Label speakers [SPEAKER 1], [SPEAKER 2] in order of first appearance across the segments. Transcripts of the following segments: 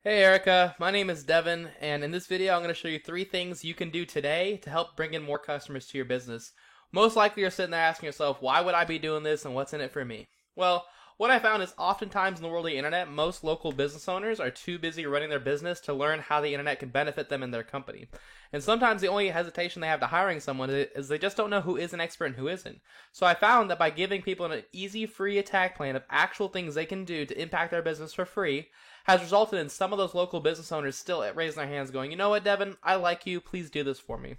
[SPEAKER 1] Hey Erica, my name is Devin, and in this video I'm going to show you 3 things you can do today to help bring in more customers to your business. Most likely you're sitting there asking yourself, why would I be doing this and what's in it for me? Well, what I found is oftentimes in the world of the internet, most local business owners are too busy running their business to learn how the internet can benefit them in their company. And sometimes the only hesitation they have to hiring someone is they just don't know who is an expert and who isn't. So I found that by giving people an easy, free attack plan of actual things they can do to impact their business for free, has resulted in some of those local business owners still raising their hands going, you know what, Devin, I like you, please do this for me.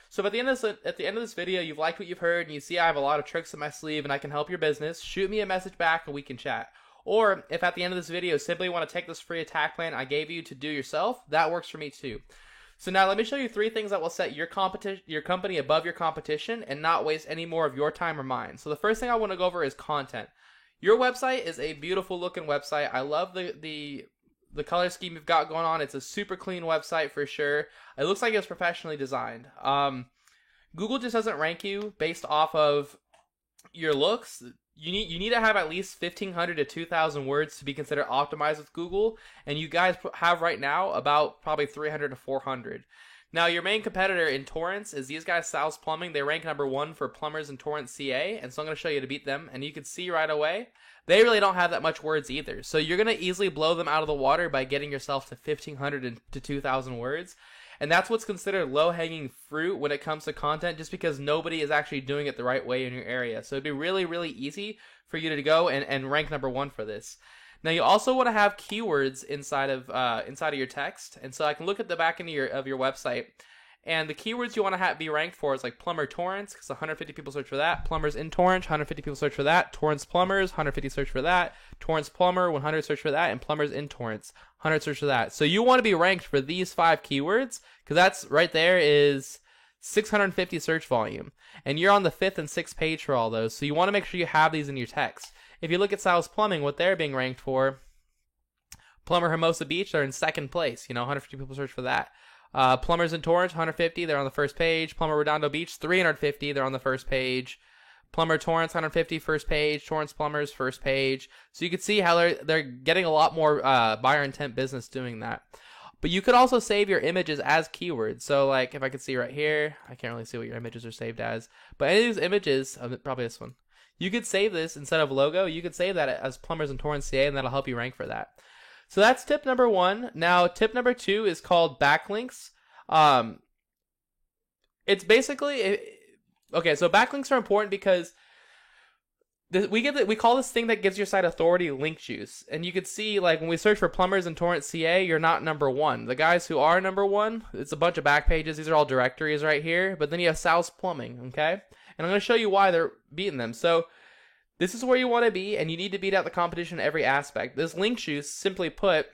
[SPEAKER 1] So at the end of this video, you've liked what you've heard, and you see I have a lot of tricks in my sleeve and I can help your business, shoot me a message back and we can chat. Or if at the end of this video you simply want to take this free attack plan I gave you to do yourself, that works for me too. So now let me show you 3 things that will set your company above your competition and not waste any more of your time or mine. So the first thing I want to go over is content. Your website is a beautiful looking website. I love the color scheme you've got going on. It's a super clean website for sure. It looks like it's professionally designed. Google just doesn't rank you based off of your looks. You need to have at least 1,500 to 2,000 words to be considered optimized with Google, and you guys have right now about probably 300 to 400. Now, your main competitor in Torrance is these guys, Sal's Plumbing. They rank #1 for plumbers in Torrance, CA, and so I'm going to show you to beat them. And you can see right away, they really don't have that much words either. So you're going to easily blow them out of the water by getting yourself to 1,500 to 2,000 words. And that's what's considered low-hanging fruit when it comes to content, just because nobody is actually doing it the right way in your area. So it'd be really, really easy for you to go and rank #1 for this. Now you also want to have keywords inside of your text, and so I can look at the back end of your website, and the keywords you want to be ranked for is like plumber Torrance, because 150 people search for that. Plumbers in Torrance, 150 people search for that. Torrance plumbers, 150 search for that. Torrance plumber, 100 search for that, and plumbers in Torrance, 100 search for that. So you want to be ranked for these 5 keywords, because that's right there is 650 search volume, and you're on the 5th and 6th page for all those. So you want to make sure you have these in your text. If you look at Sal's Plumbing, what they're being ranked for, Plumber Hermosa Beach, they're in 2nd place. 150 people search for that. Plumbers in Torrance, 150, they're on the 1st page. Plumber Redondo Beach, 350, they're on the 1st page. Plumber Torrance, 150, 1st page. Torrance Plumbers, 1st page. So you can see how they're getting a lot more buyer intent business doing that. But you could also save your images as keywords. So like if I could see right here, I can't really see what your images are saved as. But any of these images, probably this one, you could save this instead of logo. You could save that as Plumbers in Torrance, CA, and that'll help you rank for that. So that's tip #1. Now, tip #2 is called backlinks. It's basically okay. So backlinks are important because we call this thing that gives your site authority link juice. And you can see, like, when we search for plumbers in Torrance, CA, you're not #1. The guys who are #1, it's a bunch of back pages. These are all directories right here. But then you have Sal's Plumbing, okay? And I'm going to show you why they're beating them. So this is where you want to be, and you need to beat out the competition in every aspect. This link juice, simply put,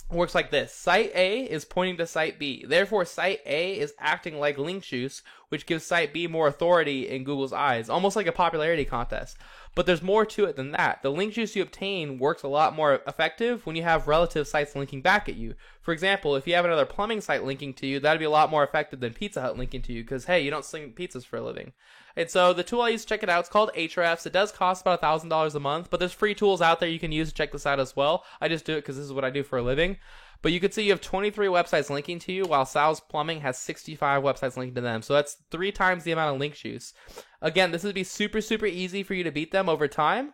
[SPEAKER 1] works like this. Site A is pointing to Site B. Therefore, Site A is acting like link juice, which gives Site B more authority in Google's eyes, almost like a popularity contest. But there's more to it than that. The link juice you obtain works a lot more effective when you have relative sites linking back at you. For example, if you have another plumbing site linking to you, that'd be a lot more effective than Pizza Hut linking to you, because, hey, you don't sling pizzas for a living. And so the tool I use to check it out, it's called Ahrefs. It does cost about $1,000 a month, but there's free tools out there you can use to check this out as well. I just do it because this is what I do for a living. But you can see you have 23 websites linking to you, while Sal's Plumbing has 65 websites linking to them. So that's 3 times the amount of link juice. Again, this would be super, super easy for you to beat them over time.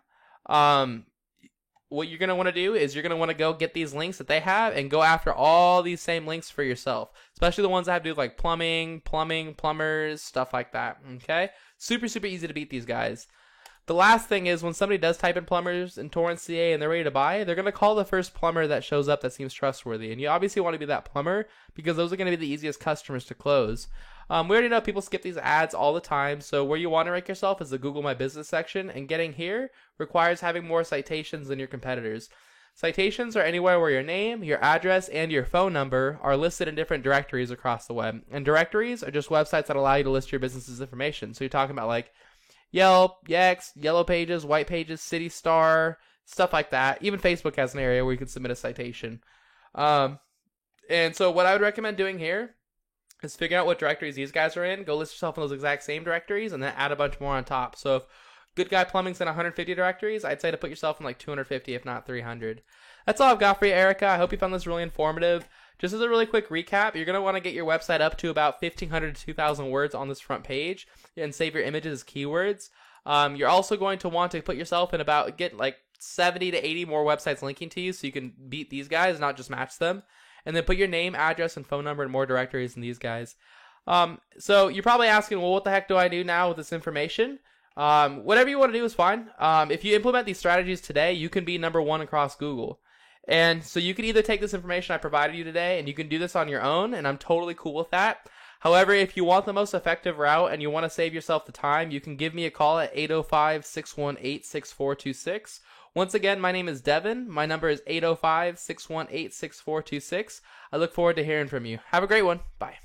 [SPEAKER 1] What you're going to want to do is you're going to want to go get these links that they have and go after all these same links for yourself, especially the ones that have to do with like plumbing, plumbers, stuff like that. Okay? Super, super easy to beat these guys. The last thing is when somebody does type in plumbers in Torrance, CA, and they're ready to buy, they're going to call the first plumber that shows up that seems trustworthy. And you obviously want to be that plumber because those are going to be the easiest customers to close. We already know people skip these ads all the time, so where you want to rank yourself is the Google My Business section, and getting here requires having more citations than your competitors. Citations are anywhere where your name, your address, and your phone number are listed in different directories across the web. And directories are just websites that allow you to list your business's information. So you're talking about like Yelp, Yext, Yellow Pages, White Pages, City Star, stuff like that. Even Facebook has an area where you can submit a citation. And so what I would recommend doing here is figure out what directories these guys are in, go list yourself in those exact same directories, and then add a bunch more on top. So if Good Guy Plumbing's in 150 directories, I'd say to put yourself in like 250, if not 300. That's all I've got for you, Erica. I hope you found this really informative. Just as a really quick recap, you're going to want to get your website up to about 1,500 to 2,000 words on this front page and save your images as keywords. You're also going to want to put yourself in get like 70 to 80 more websites linking to you so you can beat these guys, not just match them. And then put your name, address, and phone number in more directories than these guys. So you're probably asking, well, what the heck do I do now with this information? Whatever you want to do is fine. If you implement these strategies today, you can be number one across Google. And so you can either take this information I provided you today and you can do this on your own, and I'm totally cool with that. However, if you want the most effective route and you want to save yourself the time, you can give me a call at 805-618-6426. Once again, my name is Devin. My number is 805-618-6426. I look forward to hearing from you. Have a great one. Bye.